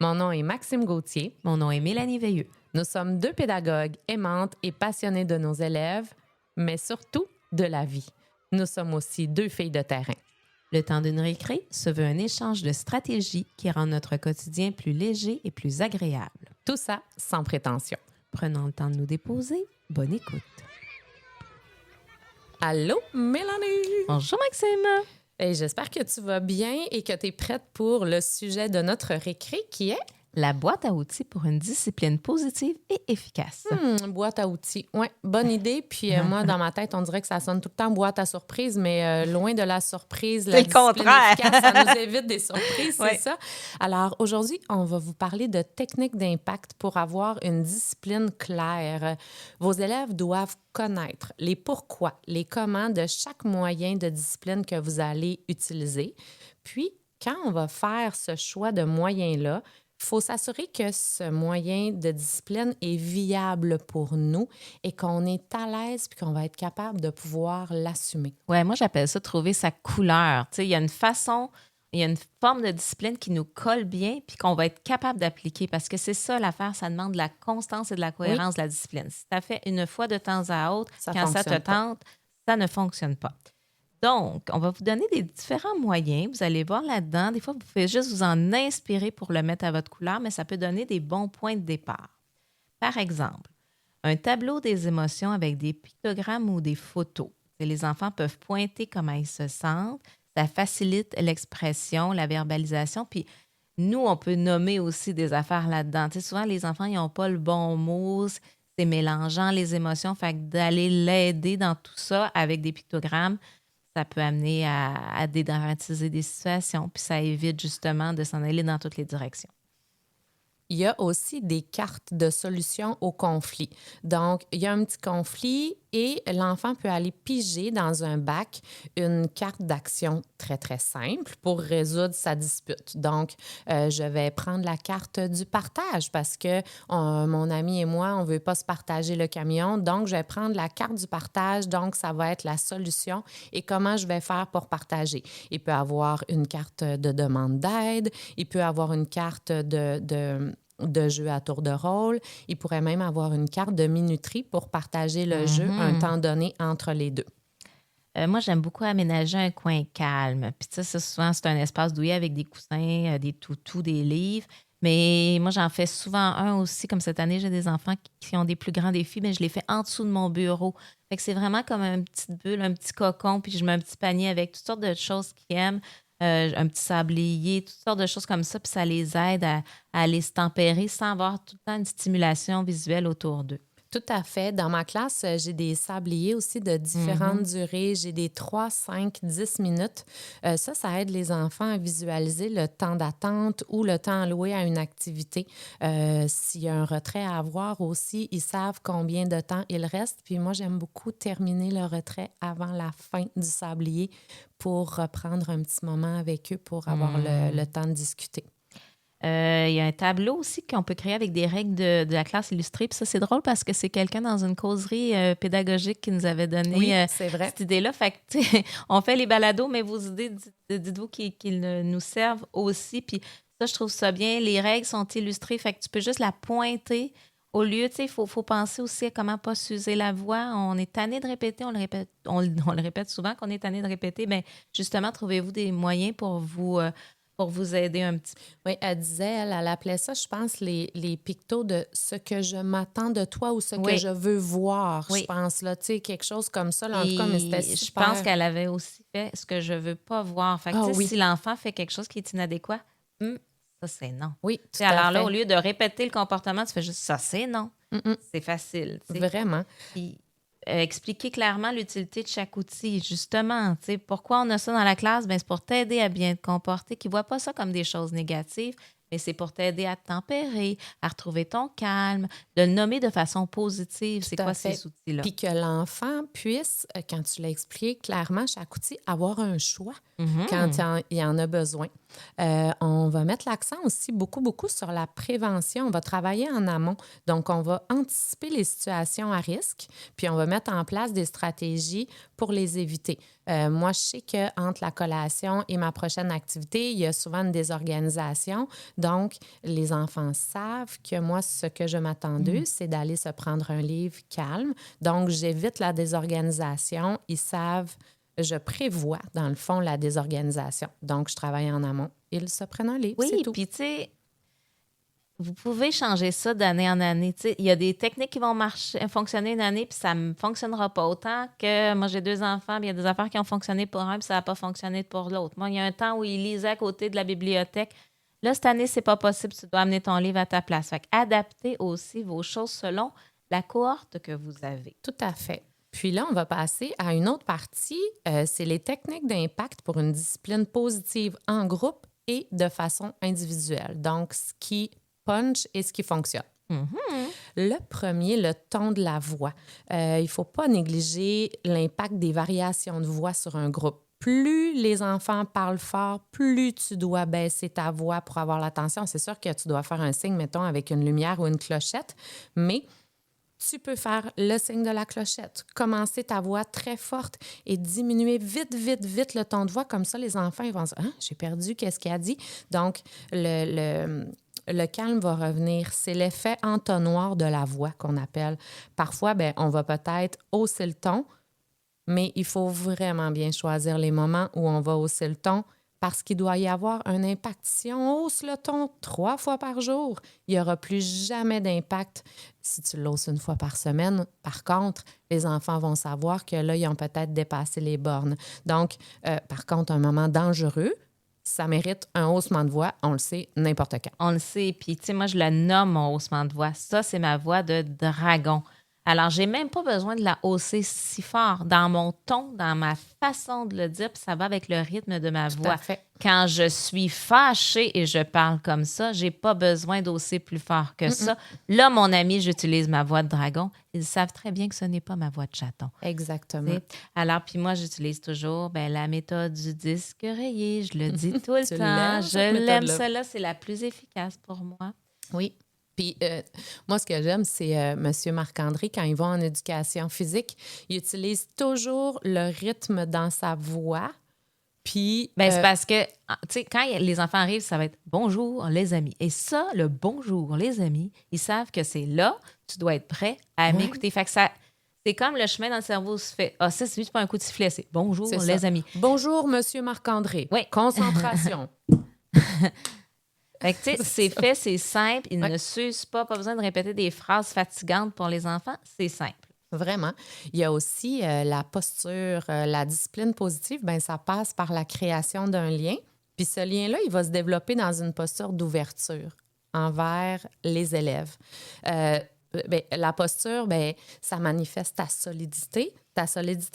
Mon nom est Maxime Gauthier. Mon nom est Mélanie Veilleux. Nous sommes deux pédagogues aimantes et passionnées de nos élèves, mais surtout de la vie. Nous sommes aussi deux filles de terrain. Le temps d'une récré se veut un échange de stratégies qui rend notre quotidien plus léger et plus agréable. Tout ça sans prétention. Prenons le temps de nous déposer. Bonne écoute. Allô, Mélanie! Bonjour, Maxime! Et j'espère que tu vas bien et que tu es prête pour le sujet de notre récré qui est... La boîte à outils pour une discipline positive et efficace. Boîte à outils. Oui, bonne idée. Puis moi, dans ma tête, on dirait que ça sonne tout le temps boîte à surprise, mais loin de la surprise, la discipline contraire. efficace, ça nous évite des surprises, Ouais. c'est ça. Alors, aujourd'hui, on va vous parler de techniques d'impact pour avoir une discipline claire. Vos élèves doivent connaître les pourquoi, les comment de chaque moyen de discipline que vous allez utiliser. Puis, quand on va faire ce choix de moyen-là, il faut s'assurer que ce moyen de discipline est viable pour nous et qu'on est à l'aise puis qu'on va être capable de pouvoir l'assumer. Ouais, moi, j'appelle ça trouver sa couleur. Tu sais, il y a une façon, il y a une forme de discipline qui nous colle bien puis qu'on va être capable d'appliquer parce que c'est ça l'affaire, ça demande de la constance et de la cohérence de la discipline. Si tu as fait une fois de temps à autre, Ça quand ça te fonctionne pas. tente, ça ne fonctionne pas. Donc, on va vous donner des différents moyens. Vous allez voir là-dedans. Des fois, vous pouvez juste vous en inspirer pour le mettre à votre couleur, mais ça peut donner des bons points de départ. Par exemple, un tableau des émotions avec des pictogrammes ou des photos. Et les enfants peuvent pointer comment ils se sentent. Ça facilite l'expression, la verbalisation. Puis, nous, on peut nommer aussi des affaires là-dedans. Tu sais, souvent, les enfants, ils n'ont pas le bon mot. C'est mélangeant les émotions. Fait que d'aller l'aider dans tout ça avec des pictogrammes, ça peut amener à dédramatiser des situations, puis ça évite justement de s'en aller dans toutes les directions. Il y a aussi des cartes de solution au conflit. Donc, il y a un petit conflit et l'enfant peut aller piger dans un bac une carte d'action très, très simple pour résoudre sa dispute. Donc, je vais prendre la carte du partage parce que mon ami et moi, on ne veut pas se partager le camion. Donc, je vais prendre la carte du partage. Donc, ça va être la solution et comment je vais faire pour partager. Il peut avoir une carte de demande d'aide. Il peut avoir une carte de jeu à tour de rôle. Il pourrait même avoir une carte de minuterie pour partager le jeu un temps donné entre les deux. Moi, j'aime beaucoup aménager un coin calme. Puis ça, souvent, c'est un espace douillet avec des coussins, des toutous, des livres. Mais moi, j'en fais souvent un aussi. Comme cette année, j'ai des enfants qui ont des plus grands défis, mais je les fais en dessous de mon bureau. Fait que c'est vraiment comme une petite bulle, un petit cocon, puis je mets un petit panier avec toutes sortes de choses qu'ils aiment. Un petit sablier, toutes sortes de choses comme ça, puis ça les aide à aller se tempérer sans avoir tout le temps une stimulation visuelle autour d'eux. Tout à fait. Dans ma classe, j'ai des sabliers aussi de différentes durées. J'ai des 3, 5, 10 minutes. Ça aide les enfants à visualiser le temps d'attente ou le temps alloué à une activité. S'il y a un retrait à avoir aussi, ils savent combien de temps il reste. Puis moi, j'aime beaucoup terminer le retrait avant la fin du sablier pour reprendre un petit moment avec eux pour avoir le temps de discuter. Il y a un tableau aussi qu'on peut créer avec des règles de la classe illustrée. Puis ça, c'est drôle parce que c'est quelqu'un dans une causerie pédagogique qui nous avait donné c'est vrai. cette idée-là. Fait que, tu sais, on fait les balados, mais vos idées, dites-vous qu'ils nous servent aussi. Puis ça, je trouve ça bien. Les règles sont illustrées. Fait que tu peux juste la pointer. Au lieu, tu sais, il faut penser aussi à comment pas s'user la voix. On est tanné de répéter, on le répète souvent qu'on est tanné de répéter. Bien, justement, trouvez-vous des moyens pour vous aider un petit peu. Oui, elle disait, elle appelait ça, je pense, les pictos de ce que je m'attends de toi ou ce que je veux voir, je pense. Là, tu sais, quelque chose comme ça. Là, en tout cas, mais c'était super. Je pense qu'elle avait aussi fait ce que je veux pas voir. Fait que, si l'enfant fait quelque chose qui est inadéquat, ça, c'est non. Oui, tout à alors fait. là, au lieu de répéter le comportement, tu fais juste ça, c'est non. C'est facile. T'sais. Vraiment. Puis, expliquer clairement l'utilité de chaque outil. Justement, pourquoi on a ça dans la classe? Bien, c'est pour t'aider à bien te comporter, qu'ils ne voient pas ça comme des choses négatives, mais c'est pour t'aider à te tempérer, à retrouver ton calme, de le nommer de façon positive. C'est quoi ces outils-là? Puis que l'enfant puisse, quand tu l'as expliqué clairement, chaque outil, avoir un choix quand il en a besoin. On va mettre l'accent aussi beaucoup, beaucoup sur la prévention. On va travailler en amont. Donc, on va anticiper les situations à risque, puis on va mettre en place des stratégies pour les éviter. Moi, je sais qu'entre la collation et ma prochaine activité, il y a souvent une désorganisation. Donc, les enfants savent que moi, ce que je m'attends d'eux, c'est d'aller se prendre un livre calme. Donc, j'évite la désorganisation. Ils savent, je prévois, dans le fond, la désorganisation. Donc, je travaille en amont. Ils se prennent un livre, c'est Oui, tout. puis tu sais, vous pouvez changer ça d'année en année. Tu sais, il y a des techniques qui vont fonctionner une année, puis ça ne fonctionnera pas. Autant que moi, j'ai 2 enfants, puis il y a des affaires qui ont fonctionné pour un, puis ça n'a pas fonctionné pour l'autre. Moi, il y a un temps où ils lisaient à côté de la bibliothèque. Là, cette année, c'est pas possible. Tu dois amener ton livre à ta place. Fait adaptez aussi vos choses selon la cohorte que vous avez. Tout à fait. Puis là, on va passer à une autre partie. C'est les techniques d'impact pour une discipline positive en groupe et de façon individuelle. Donc, ce qui punch et ce qui fonctionne. Le premier, le ton de la voix. Il ne faut pas négliger l'impact des variations de voix sur un groupe. Plus les enfants parlent fort, plus tu dois baisser ta voix pour avoir l'attention. C'est sûr que tu dois faire un signe, mettons, avec une lumière ou une clochette, mais tu peux faire le signe de la clochette, commencer ta voix très forte et diminuer vite, vite, vite le ton de voix. Comme ça, les enfants, ils vont se dire « Ah, j'ai perdu, qu'est-ce qu'il a dit? » Donc, le calme va revenir. C'est l'effet entonnoir de la voix qu'on appelle. Parfois, bien, on va peut-être hausser le ton, mais il faut vraiment bien choisir les moments où on va hausser le ton parce qu'il doit y avoir un impact. Si on hausse le ton 3 fois par jour, il n'y aura plus jamais d'impact si tu l'hausses 1 fois par semaine. Par contre, les enfants vont savoir que là, ils ont peut-être dépassé les bornes. Donc, par contre, un moment dangereux, ça mérite un haussement de voix, on le sait, n'importe quand. On le sait. Puis, tu sais, moi, je le nomme mon haussement de voix. Ça, c'est ma voix de dragon. Alors, j'ai même pas besoin de la hausser si fort dans mon ton, dans ma façon de le dire, puis ça va avec le rythme de ma voix. Fait. Quand je suis fâchée et je parle comme ça, j'ai pas besoin d'hausser plus fort que ça. Là, mon ami, j'utilise ma voix de dragon. Ils savent très bien que ce n'est pas ma voix de chaton. Exactement. T'sais? Alors, puis moi, j'utilise toujours la méthode du disque rayé. Je le dis tout le temps. Je l'aime. Celle-là, c'est la plus efficace pour moi. Oui. Puis moi, ce que j'aime, c'est M. Marc-André, quand il va en éducation physique, il utilise toujours le rythme dans sa voix. Puis. C'est parce que, tu sais, quand les enfants arrivent, ça va être bonjour, les amis. Et ça, le bonjour, les amis, ils savent que c'est là, tu dois être prêt à m'écouter. Fait que ça. C'est comme le chemin dans le cerveau se fait. Ah, ça, c'est juste pas un coup de sifflet, c'est bonjour, les amis. Bonjour, Monsieur Marc-André. Oui. Concentration. Fait que, tu sais, c'est fait, c'est simple. Ils ne s'usent pas besoin de répéter des phrases fatigantes pour les enfants. C'est simple. Vraiment. Il y a aussi la posture, la discipline positive, bien, ça passe par la création d'un lien. Puis ce lien-là, il va se développer dans une posture d'ouverture envers les élèves. La posture, ça manifeste ta solidité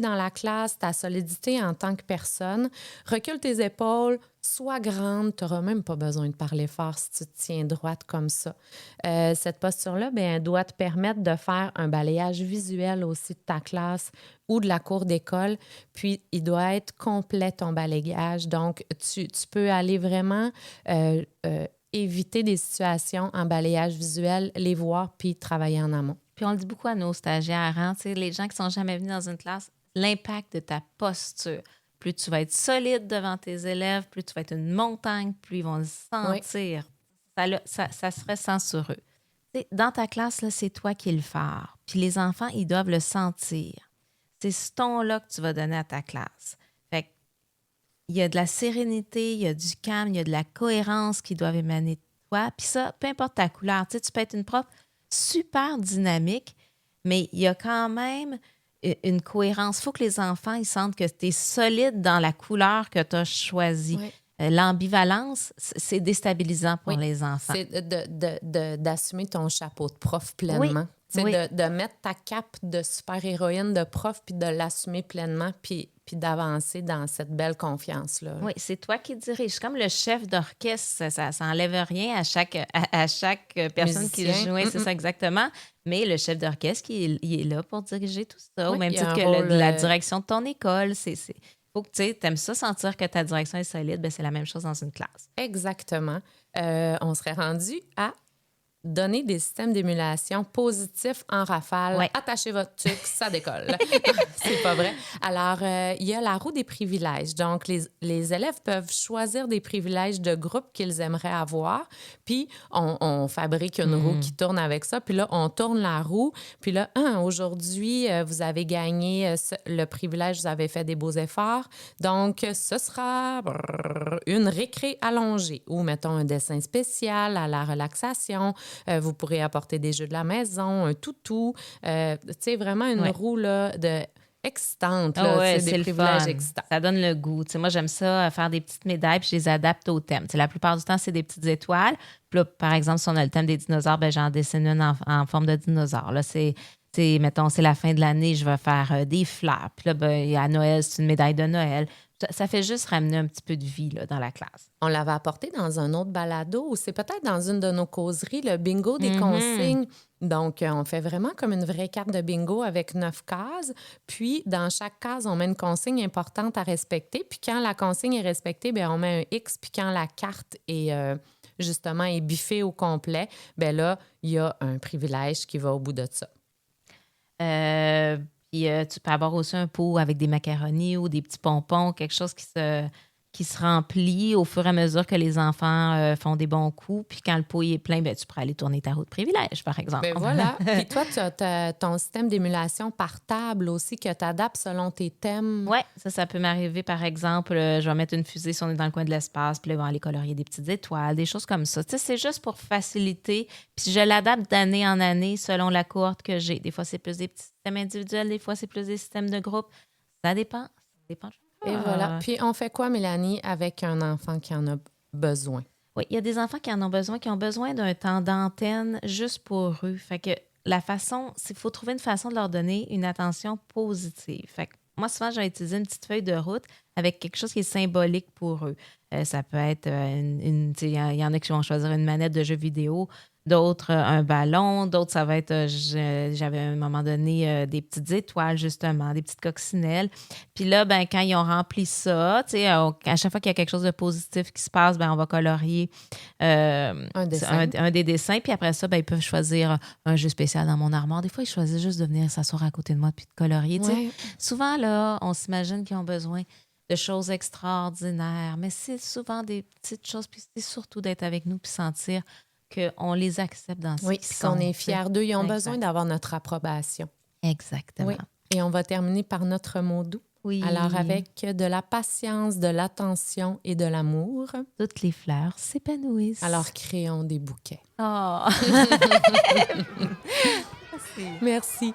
dans la classe, ta solidité en tant que personne. Recule tes épaules, sois grande, tu n'auras même pas besoin de parler fort si tu te tiens droite comme ça. Cette posture-là, elle doit te permettre de faire un balayage visuel aussi de ta classe ou de la cour d'école. Puis, il doit être complet, ton balayage. Donc, tu peux aller vraiment éviter des situations en balayage visuel, les voir, puis travailler en amont. Puis on le dit beaucoup à nos stagiaires, hein? Les gens qui sont jamais venus dans une classe, l'impact de ta posture. Plus tu vas être solide devant tes élèves, plus tu vas être une montagne, plus ils vont le sentir. Oui. Ça se ressent sur eux. T'sais, dans ta classe, là, c'est toi qui es le phare. Puis les enfants, ils doivent le sentir. C'est ce ton-là que tu vas donner à ta classe. Fait il y a de la sérénité, il y a du calme, il y a de la cohérence qui doivent émaner de toi. Puis ça, peu importe ta couleur. Tu peux être une prof super dynamique, mais il y a quand même une cohérence. Il faut que les enfants ils sentent que tu es solide dans la couleur que tu as choisie. Oui. L'ambivalence, c'est déstabilisant pour les enfants. C'est d'assumer ton chapeau de prof pleinement. Oui. De mettre ta cape de super-héroïne de prof puis de l'assumer pleinement puis d'avancer dans cette belle confiance-là. Oui, c'est toi qui dirige. Comme le chef d'orchestre, ça n'enlève rien à chaque personne musicien. Qui joue. C'est ça exactement. Mais le chef d'orchestre, il est là pour diriger tout ça, au même titre que la direction de ton école. Il faut que tu aimes ça, sentir que ta direction est solide. C'est la même chose dans une classe. Exactement. On serait rendu à donner des systèmes d'émulation positifs en rafale. Ouais. Attachez votre tuque, ça décolle. C'est pas vrai. Alors, il y a la roue des privilèges. Donc, les élèves peuvent choisir des privilèges de groupe qu'ils aimeraient avoir. Puis, on fabrique une roue qui tourne avec ça. Puis là, on tourne la roue. Puis là, aujourd'hui, vous avez gagné le privilège, vous avez fait des beaux efforts. Donc, ce sera une récré allongée ou, mettons, un dessin spécial à la relaxation. Vous pourrez apporter des jeux de la maison, un toutou. Tu sais, vraiment une roue là, excitante. Là, ouais, des c'est le privilèges fun. excitants. Ça donne le goût. Tu sais, moi, j'aime ça, faire des petites médailles, puis je les adapte au thème. Tu sais, la plupart du temps, c'est des petites étoiles. Puis là, par exemple, si on a le thème des dinosaures, ben, j'en dessine une en forme de dinosaure. Là, mettons, c'est la fin de l'année, je vais faire des fleurs. Puis là, ben, à Noël, c'est une médaille de Noël. Ça fait juste ramener un petit peu de vie là, dans la classe. On l'avait apporté dans un autre balado ou c'est peut-être dans une de nos causeries, le bingo des consignes. Donc, on fait vraiment comme une vraie carte de bingo avec 9 cases. Puis, dans chaque case, on met une consigne importante à respecter. Puis, quand la consigne est respectée, bien, on met un X. Puis, quand la carte est justement est biffée au complet, bien là, il y a un privilège qui va au bout de ça. Puis tu peux avoir aussi un pot avec des macaronis ou des petits pompons, quelque chose qui se remplit au fur et à mesure que les enfants font des bons coups. Puis quand le pot est plein, ben, tu pourrais aller tourner ta roue de privilège, par exemple. Bien voilà. Puis toi, tu as ton système d'émulation par table aussi que tu adaptes selon tes thèmes. Oui, ça peut m'arriver, par exemple, je vais mettre une fusée si on est dans le coin de l'espace, puis là, ils vont aller colorier des petites étoiles, des choses comme ça. Tu sais, c'est juste pour faciliter. Puis je l'adapte d'année en année selon la cohorte que j'ai. Des fois, c'est plus des petits systèmes individuels, des fois, c'est plus des systèmes de groupe. Ça dépend. Et voilà. Puis on fait quoi, Mélanie, avec un enfant qui en a besoin? Oui, il y a des enfants qui en ont besoin, qui ont besoin d'un temps d'antenne juste pour eux. Fait que il faut trouver une façon de leur donner une attention positive. Fait que moi, souvent, j'ai utilisé une petite feuille de route avec quelque chose qui est symbolique pour eux. Ça peut être il y en a qui vont choisir une manette de jeu vidéo, d'autres un ballon, d'autres ça va être, j'avais à un moment donné des petites étoiles justement, des petites coccinelles. Puis là, ben quand ils ont rempli ça, tu sais, à chaque fois qu'il y a quelque chose de positif qui se passe, ben on va colorier un des dessins. Puis après ça, ben ils peuvent choisir un jeu spécial dans mon armoire. Des fois, ils choisissent juste de venir s'asseoir à côté de moi puis de colorier. Ouais. Souvent, là, on s'imagine qu'ils ont besoin de choses extraordinaires, mais c'est souvent des petites choses, puis c'est surtout d'être avec nous puis sentir qu'on les accepte dans ce qu'ils sont. Oui, qu'on est fiers d'eux. Ils ont besoin d'avoir notre approbation. Exactement. Oui. Et on va terminer par notre mot doux. Oui. Alors, avec de la patience, de l'attention et de l'amour. Toutes les fleurs s'épanouissent. Alors, créons des bouquets. Oh! Merci.